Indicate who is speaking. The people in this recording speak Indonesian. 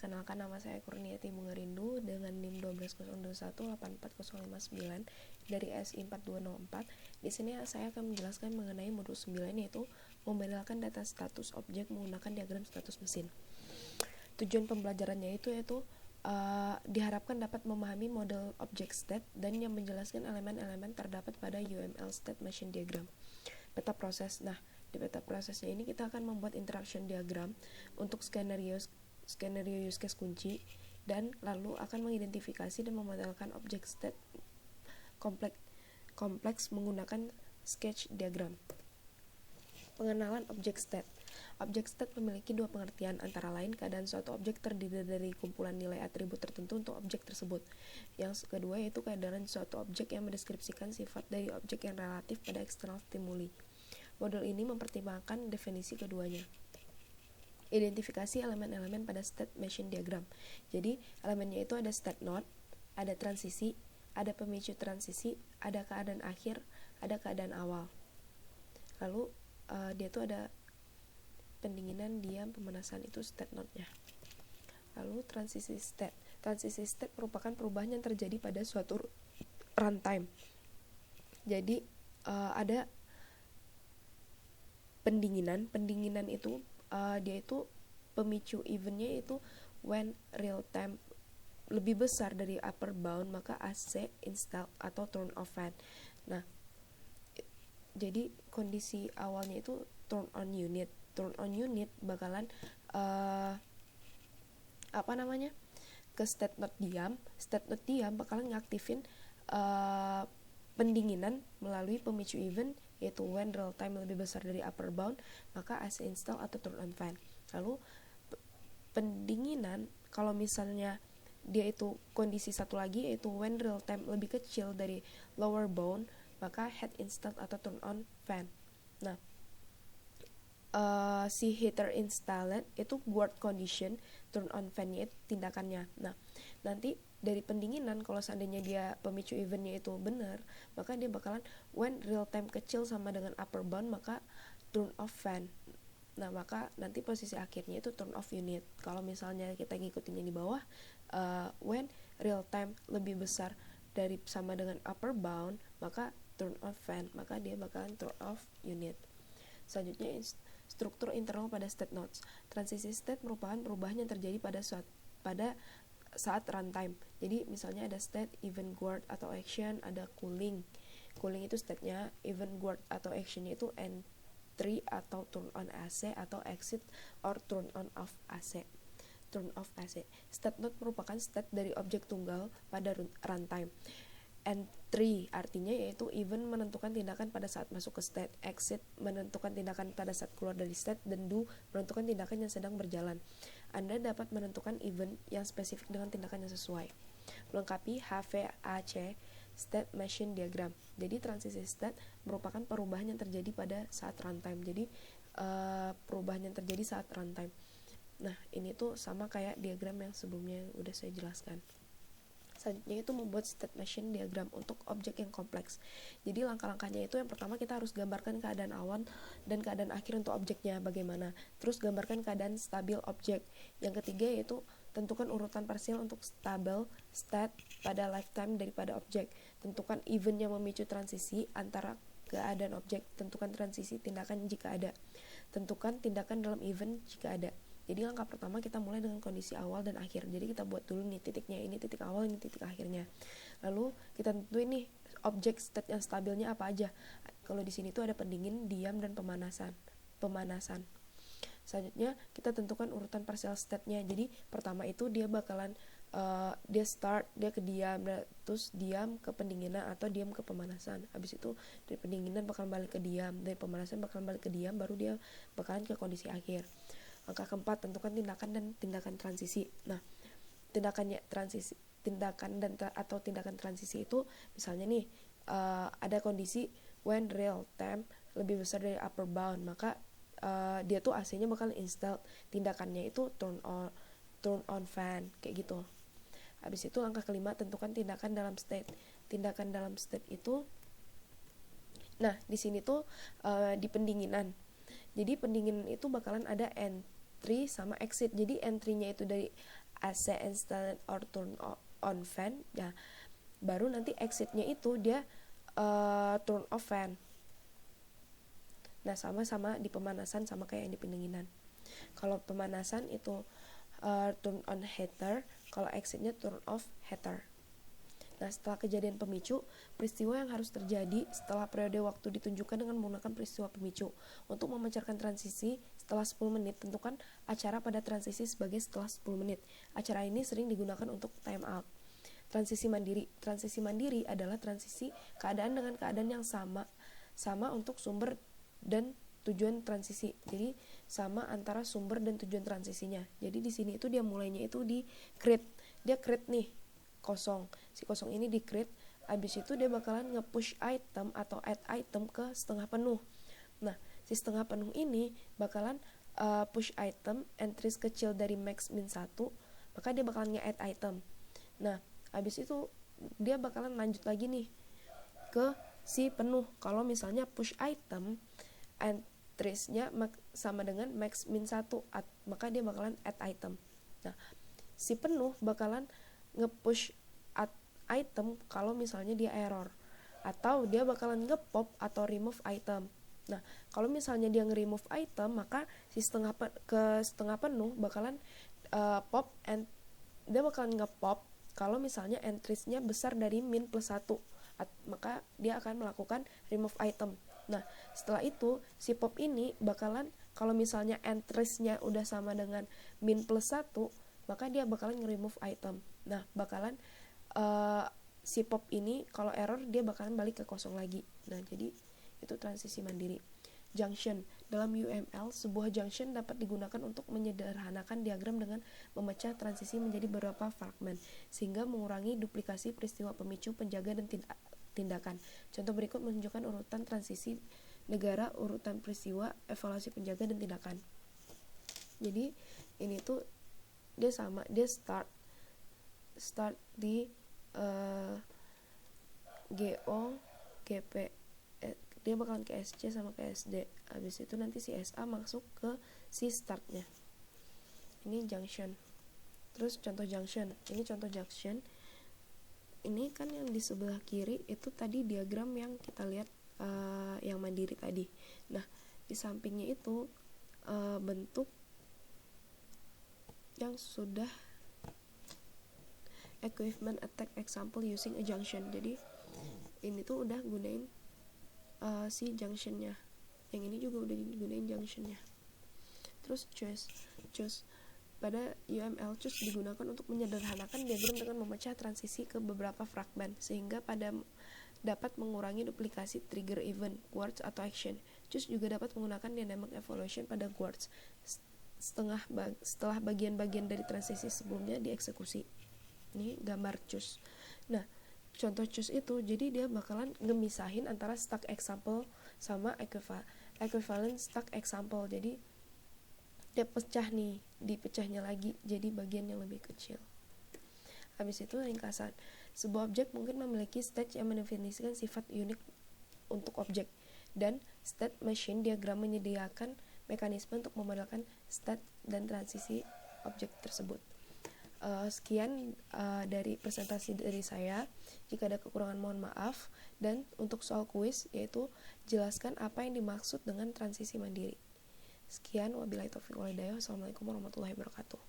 Speaker 1: perkenalkan, nama saya Kurniati Bunga Rindu dengan NIM 12021844059 dari SI 4204. Di sini saya akan menjelaskan mengenai modul 9, yaitu membedakan data status objek menggunakan diagram status mesin. Tujuan pembelajarannya itu diharapkan dapat memahami model object state dan yang menjelaskan elemen-elemen terdapat pada UML state machine diagram. Peta proses. Nah, di peta prosesnya ini kita akan membuat interaction diagram untuk skenario use case kunci, dan lalu akan mengidentifikasi dan memodelkan object state kompleks menggunakan sketch diagram. Pengenalan object state. Object state memiliki dua pengertian, antara lain keadaan suatu objek terdiri dari kumpulan nilai atribut tertentu untuk objek tersebut. Yang kedua yaitu keadaan suatu objek yang mendeskripsikan sifat dari objek yang relatif pada eksternal stimuli. Model ini mempertimbangkan definisi keduanya. Identifikasi elemen-elemen pada state machine diagram. Jadi elemennya itu ada state node, ada transisi, ada pemicu transisi, ada keadaan akhir, ada keadaan awal. Lalu dia itu ada pendinginan, diam, pemanasan, itu state node-nya. Lalu transisi state. Transisi state merupakan perubahan yang terjadi pada suatu runtime. Jadi ada pendinginan itu dia itu pemicu eventnya itu when real time lebih besar dari upper bound, maka AC install atau turn off fan. Nah, jadi kondisi awalnya itu turn on unit bakalan ke state node diam bakalan ngaktifin pendinginan melalui pemicu event, yaitu when real time lebih besar dari upper bound, maka AC install atau turn on fan. Lalu pendinginan kalau misalnya dia itu kondisi satu lagi, yaitu when real time lebih kecil dari lower bound, maka heat install atau turn on fan. Nah, si heater installed itu guard condition, turn on fan-nya itu tindakannya. Nah, nanti dari pendinginan kalau seandainya dia pemicu eventnya itu benar, maka dia bakalan when real time kecil sama dengan upper bound, maka turn off fan. Nah, maka nanti posisi akhirnya itu turn off unit. Kalau misalnya kita ngikutinnya di bawah, when real time lebih besar dari sama dengan upper bound, maka turn off fan, maka dia bakalan turn off unit. Selanjutnya, struktur internal pada state nodes. Transisi state merupakan perubahan yang terjadi pada saat runtime. Jadi misalnya ada state, event guard atau action, ada cooling. Cooling itu state-nya, event guard atau action-nya itu entry atau turn on AC atau exit or turn on off AC. Turn off AC. State node merupakan state dari objek tunggal pada runtime. Entry artinya yaitu event menentukan tindakan pada saat masuk ke state, exit menentukan tindakan pada saat keluar dari state, dan do menentukan tindakan yang sedang berjalan. Anda dapat menentukan event yang spesifik dengan tindakan yang sesuai. Melengkapi HVAC state machine diagram. Jadi transisi state merupakan perubahan yang terjadi pada saat runtime. Jadi perubahan yang terjadi saat runtime. Nah, ini tuh sama kayak diagram yang sebelumnya yang udah saya jelaskan. Selanjutnya itu membuat state machine diagram untuk objek yang kompleks. Jadi langkah-langkahnya itu yang pertama kita harus gambarkan keadaan awal dan keadaan akhir untuk objeknya bagaimana. Terus gambarkan keadaan stabil objek. Yang ketiga yaitu tentukan urutan parsial untuk stabil state pada lifetime daripada objek. Tentukan event yang memicu transisi antara keadaan objek. Tentukan transisi tindakan jika ada. Tentukan tindakan dalam event jika ada. Jadi langkah pertama kita mulai dengan kondisi awal dan akhir. Jadi kita buat dulu nih titiknya, ini titik awal, ini titik akhirnya. Lalu kita tentuin nih objek state yang stabilnya apa aja. Kalau di sini tuh ada pendingin, diam, dan pemanasan. Selanjutnya kita tentukan urutan partial state-nya. Jadi pertama itu dia bakalan dia ke diam, terus diam ke pendinginan atau diam ke pemanasan. Habis itu dari pendinginan bakalan balik ke diam, dari pemanasan bakalan balik ke diam, baru dia bakalan ke kondisi akhir. Angka keempat, tentukan tindakan dan tindakan transisi. Nah, tindakan transisi itu misalnya nih ada kondisi when real time lebih besar dari upper bound, maka dia tuh AC-nya bakal install. Tindakannya itu turn on fan kayak gitu. Habis itu langkah kelima, tentukan tindakan dalam state. Tindakan dalam state itu, nah di sini tuh di pendinginan. Jadi pendinginan itu bakalan ada entry sama exit. Jadi entry-nya itu dari AC installed or turn on fan. Nah, baru nanti exitnya itu dia turn off fan. Nah, sama-sama di pemanasan sama kayak yang di pendinginan. Kalau pemanasan itu turn on heater, kalau exitnya turn off heater. Nah, setelah kejadian pemicu, peristiwa yang harus terjadi setelah periode waktu ditunjukkan dengan menggunakan peristiwa pemicu. Untuk memancarkan transisi setelah 10 menit, tentukan acara pada transisi sebagai setelah 10 menit. Acara ini sering digunakan untuk time out. Transisi mandiri. Transisi mandiri adalah transisi keadaan dengan keadaan yang sama untuk sumber dan tujuan transisi. Jadi sama antara sumber dan tujuan transisinya. Jadi di sini itu dia mulainya itu di create. Dia create nih kosong. Si kosong ini di create. Abis itu dia bakalan nge-push item atau add item ke setengah penuh. Nah, si setengah penuh ini bakalan push item entries kecil dari max min 1, maka dia bakalan nge-add item. Nah, abis itu dia bakalan lanjut lagi nih ke si penuh. Kalau misalnya push item entries-nya sama dengan max min 1, maka dia bakalan add item. Nah, si penuh bakalan nge-push item kalau misalnya dia error, atau dia bakalan nge-pop atau remove item. Nah, kalau misalnya dia nge-remove item, maka si setengah penuh bakalan pop, and dia bakalan nge-pop kalau misalnya entries-nya besar dari min plus 1, maka dia akan melakukan remove item. Nah, setelah itu si pop ini bakalan, kalau misalnya entries-nya udah sama dengan min plus 1, maka dia bakalan nge-remove item. Nah, bakalan si pop ini kalau error dia bakalan balik ke kosong lagi. Nah, jadi itu transisi mandiri. Junction. Dalam UML, sebuah junction dapat digunakan untuk menyederhanakan diagram dengan memecah transisi menjadi beberapa fragmen, sehingga mengurangi duplikasi peristiwa pemicu, penjaga, dan tindakan. Contoh berikut menunjukkan urutan transisi negara, urutan peristiwa, evaluasi penjaga, dan tindakan. Jadi ini tuh dia sama, dia start di GO, GP, dia bakalan ke SC sama ke SD. Habis itu nanti si SA masuk ke si startnya. Ini junction. Terus contoh junction. Ini contoh junction. Ini kan yang di sebelah kiri itu tadi diagram yang kita lihat yang mandiri tadi. Nah, di sampingnya itu bentuk yang sudah equipment attack example using a junction. Jadi ini tuh udah gunain si junctionnya. Yang ini juga udah digunain junctionnya. Terus choose pada UML choose digunakan untuk menyederhanakan diagram dengan memecah transisi ke beberapa fragmen, sehingga pada dapat mengurangi duplikasi trigger event, quartz, atau action. Choose juga dapat menggunakan dynamic evaluation pada quartz setelah bagian-bagian dari transisi sebelumnya dieksekusi. Ini gambar choose. Nah, contoh choose itu jadi dia bakalan ngemisahin antara stack example sama equivalent stack example. Jadi dia pecah nih, dipecahnya lagi jadi bagian yang lebih kecil. Habis itu ringkasan. Sebuah objek mungkin memiliki state yang mendefinisikan sifat unik untuk objek, dan state machine diagram menyediakan mekanisme untuk memodelkan state dan transisi objek tersebut. Sekian dari presentasi dari saya. Jika ada kekurangan mohon maaf. Dan untuk soal kuis, yaitu jelaskan apa yang dimaksud dengan transisi mandiri. Sekian, wabillahi taufiq wal hidayah. Wassalamualaikum warahmatullahi wabarakatuh.